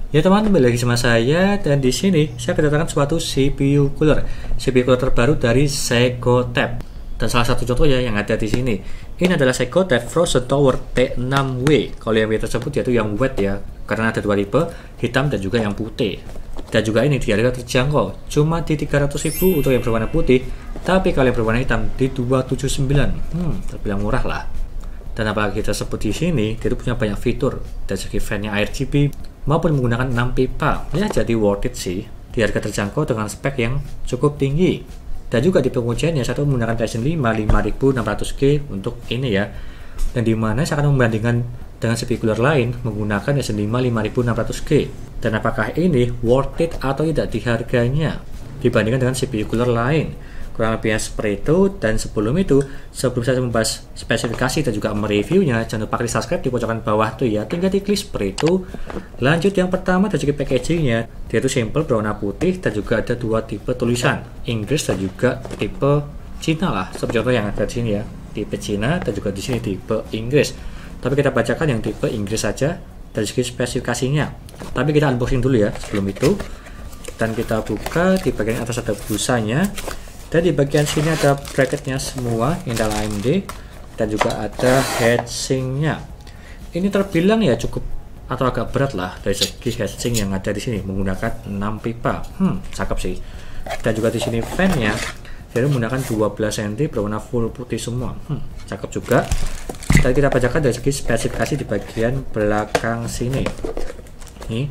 Ya teman, kembali lagi sama saya dan di sini saya kedatangan suatu CPU cooler. CPU cooler terbaru dari Seiko-Tab. Dan salah satu contohnya yang ada di sini. Ini adalah Seiko-Tab Frozen Tower T6W. Kalau yang W tersebut yaitu yang wet ya, karena ada dua tipe, hitam dan juga yang putih. Dan juga ini di harga terjangkau, cuma di 300.000 untuk yang berwarna putih, tapi kalau yang berwarna hitam di 279. Terbilang murah lah. Dan apalagi tersebut di sini, dia punya banyak fitur dari segi fan-nya RGB maupun menggunakan 6 pipa. Ya, jadi worth it sih. Di harga terjangkau dengan spek yang cukup tinggi. Dan juga di pengujiannya satu menggunakan Ryzen 5 5600G untuk ini ya. Dan dimana saya akan membandingkan dengan CPU cooler lain menggunakan Ryzen 5 5600G. Dan apakah ini worth it atau tidak di harganya dibandingkan dengan CPU cooler lain. Kurang lebihnya seperti itu. Dan sebelum saya membahas spesifikasi dan juga mereviewnya, jangan lupa klik subscribe di pojokan bawah tuh ya, tinggal diklik seperti itu. Lanjut, yang pertama dari segi packagingnya, dia itu simple berwarna putih dan juga ada dua tipe tulisan, Inggris dan juga tipe Cina lah, seperti contoh yang ada di sini ya, tipe Cina dan juga di sini tipe Inggris. Tapi kita bacakan yang tipe Inggris saja dari segi spesifikasinya. Tapi kita unboxing dulu ya sebelum itu. Dan kita buka, di bagian atas ada busanya. Dan di bagian sini ada bracketnya semua Intel AMD dan juga ada heatsinknya. Ini terbilang ya cukup atau agak berat lah dari segi heatsink yang ada di sini menggunakan 6 pipa. Cakep sih. Dan juga di sini fan-nya jadi menggunakan 12 cm berwarna full putih semua. Cakep juga. Dan kita bacakan dari segi spesifikasi di bagian belakang sini. Nih.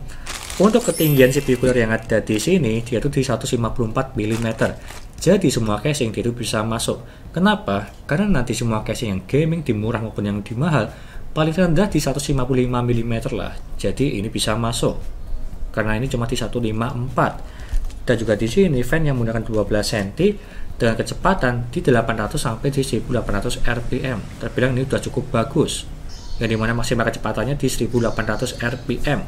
Untuk ketinggian CPU cooler yang ada di sini, dia itu di 154 mm. Jadi semua casing itu bisa masuk. Kenapa? Karena nanti semua casing yang gaming di murah maupun yang di mahal paling rendah di 155 mm lah. Jadi ini bisa masuk. Karena ini cuma di 154. Dan juga di sini fan yang menggunakan 12 cm dengan kecepatan di 800 sampai di 1800 rpm. Terbilang ini sudah cukup bagus. Yang dimana maksimal kecepatannya di 1800 rpm.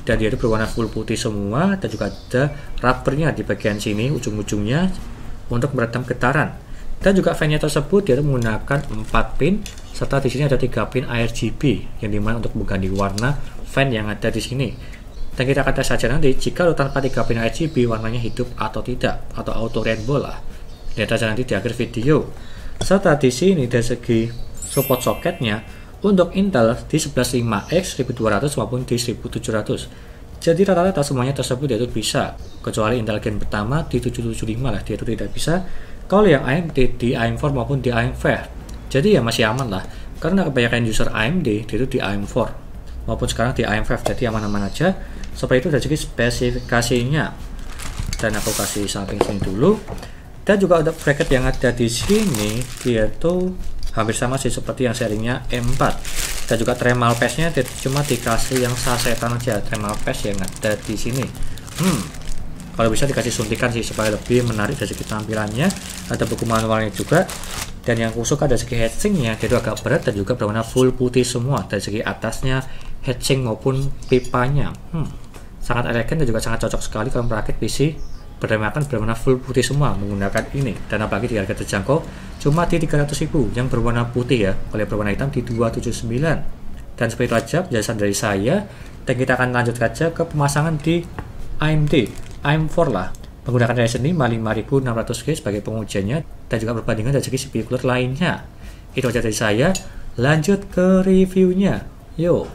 Dan dia itu berwarna full putih semua dan juga ada rubbernya di bagian sini ujung-ujungnya untuk meredam getaran. Dan juga fan-nya tersebut dia menggunakan 4 pin serta di sini ada 3 pin RGB yang dimana untuk mengganti warna fan yang ada di sini. Dan kita akan tes saja nanti jika tanpa 3 pin RGB warnanya hidup atau tidak, atau auto rainbow lah. Lihat saja nanti di akhir video. Serta di sini dari segi support soketnya untuk Intel di 115X 1200 maupun di 1700. Jadi rata-rata semuanya tersebut yaitu bisa, kecuali Intel Gen pertama di 775 lah, dia itu tidak bisa. Kalau yang AMD di AM4 maupun di AM5, jadi ya masih aman lah, karena kebanyakan user AMD dia itu di AM4 maupun sekarang di AM5, jadi aman-aman aja. Seperti itu dari segi spesifikasinya. Dan aku kasih samping sini dulu. Dan juga ada bracket yang ada di sini, dia itu hampir sama sih seperti yang serinya M4. Dan juga thermal paste-nya cuma dikasih yang sasetan aja, thermal paste yang ada di sini. Kalau bisa dikasih suntikan sih supaya lebih menarik dari segi tampilannya. Ada buku manualnya juga. Dan yang aku suka dari segi heatsinknya, dia itu agak berat dan juga berwarna full putih semua dari segi atasnya, heatsink maupun pipanya. Sangat elegan dan juga sangat cocok sekali kalau merakit PC bertemakan berwarna full putih semua menggunakan ini. Dan apalagi di harga terjangkau cuma di 300.000 yang berwarna putih ya, kalau yang berwarna hitam di 279. Dan seperti itu aja penjelasan dari saya. Dan kita akan lanjut saja ke pemasangan di AMD AM4 lah, menggunakan Ryzen 5 5600G sebagai pengujiannya dan juga perbandingan dari segi CPU cooler lainnya. Itu aja dari saya. Lanjut ke reviewnya, yuk.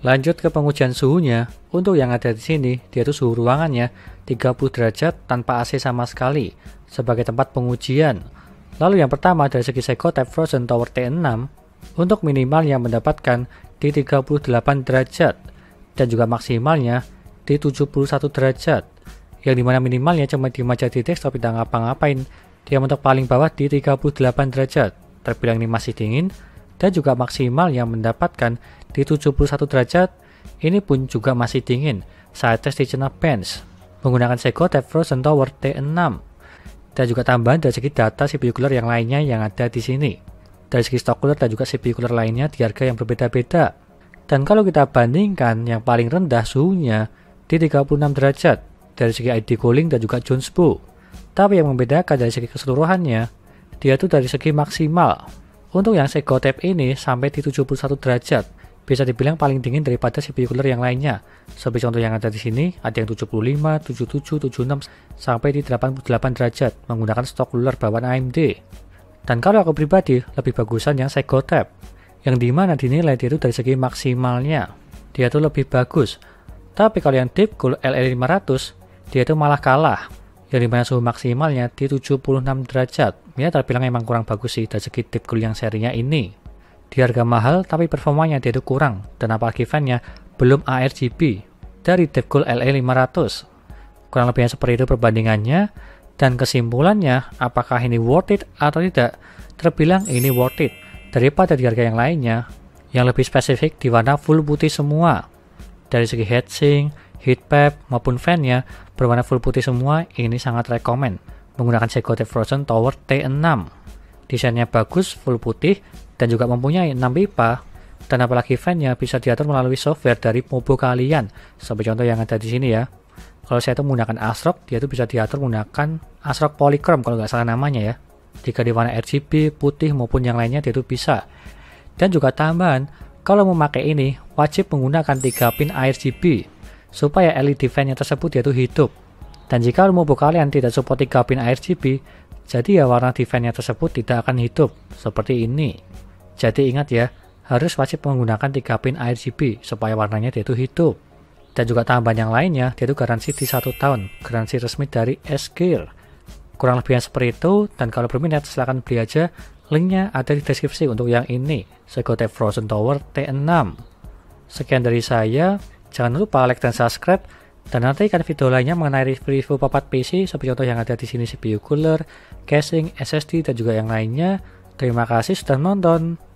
Lanjut ke pengujian suhunya. Untuk yang ada di sini, dia itu suhu ruangannya 30 derajat tanpa AC sama sekali sebagai tempat pengujian. Lalu yang pertama dari segi Secotap Frozen Tower T6 untuk minimalnya mendapatkan di 38 derajat dan juga maksimalnya di 71 derajat. Yang dimana minimalnya cuma dimaja di desktop tidak ngapa-ngapain. Dia untuk paling bawah di 38 derajat, terbilang ini masih dingin. Dan juga maksimal yang mendapatkan di 71 derajat, ini pun juga masih dingin saat tes di Geekbench menggunakan Secotap Frozen Tower T6. Dan juga tambahan dari segi data CPU cooler yang lainnya yang ada di sini. Dari segi stock cooler dan juga CPU cooler lainnya di harga yang berbeda-beda. Dan kalau kita bandingkan yang paling rendah suhunya di 36 derajat dari segi ID cooling dan juga Jones Bow. Tapi yang membedakan dari segi keseluruhannya, dia tuh dari segi maksimal. Untuk yang Secotap ini sampai di 71 derajat, bisa dibilang paling dingin daripada CPU cooler yang lainnya. Seperti contoh yang ada di sini, ada yang 75, 77, 76 sampai di 88 derajat menggunakan stok cooler bawaan AMD. Dan kalau aku pribadi lebih bagusan yang Secotap, yang dimana dinilai dia itu dari segi maksimalnya, dia itu lebih bagus. Tapi kalau yang Deepcool LL500, dia itu malah kalah. Yang dimana suhu maksimalnya di 76 derajat. Ya terbilang emang kurang bagus sih dari segi Deepcool yang serinya ini. Di harga mahal tapi performanya dia itu kurang. Dan apalagi fan-nya belum ARGB dari Deepcool LE500. Kurang lebihnya seperti itu perbandingannya. Dan kesimpulannya apakah ini worth it atau tidak? Terbilang ini worth it daripada di harga yang lainnya yang lebih spesifik di warna full putih semua. Dari segi heatsink, heatpad maupun fan-nya berwarna full putih semua, ini sangat rekomen menggunakan Secotap Frozen Tower T6. Desainnya bagus, full putih, dan juga mempunyai 6 pipa, dan apalagi fan-nya bisa diatur melalui software dari Mobo kalian, seperti contoh yang ada di sini ya. Kalau saya itu menggunakan ASRock, dia itu bisa diatur menggunakan ASRock Polychrome kalau nggak salah namanya ya. Jika di warna RGB, putih maupun yang lainnya dia itu bisa. Dan juga tambahan, kalau memakai ini wajib menggunakan 3 pin RGB supaya LED fan-nya tersebut dia itu hidup. Dan jika Mobo kalian tidak support 3 pin RGB, jadi ya warna di fan-nya tersebut tidak akan hidup seperti ini. Jadi ingat ya, harus wajib menggunakan 3 pin RGB supaya warnanya dia itu hidup. Dan juga tambahan yang lainnya, dia itu garansi di 1 tahun, garansi resmi dari S-Gear. Kurang lebihnya seperti itu, dan kalau berminat silahkan beli aja. Linknya ada di deskripsi untuk yang ini, Secotap Frozen Tower T6. Sekian dari saya, jangan lupa like dan subscribe, dan nantikan video lainnya mengenai review papat PC seperti contoh yang ada di sini, CPU cooler, casing, SSD, dan juga yang lainnya. Terima kasih sudah nonton.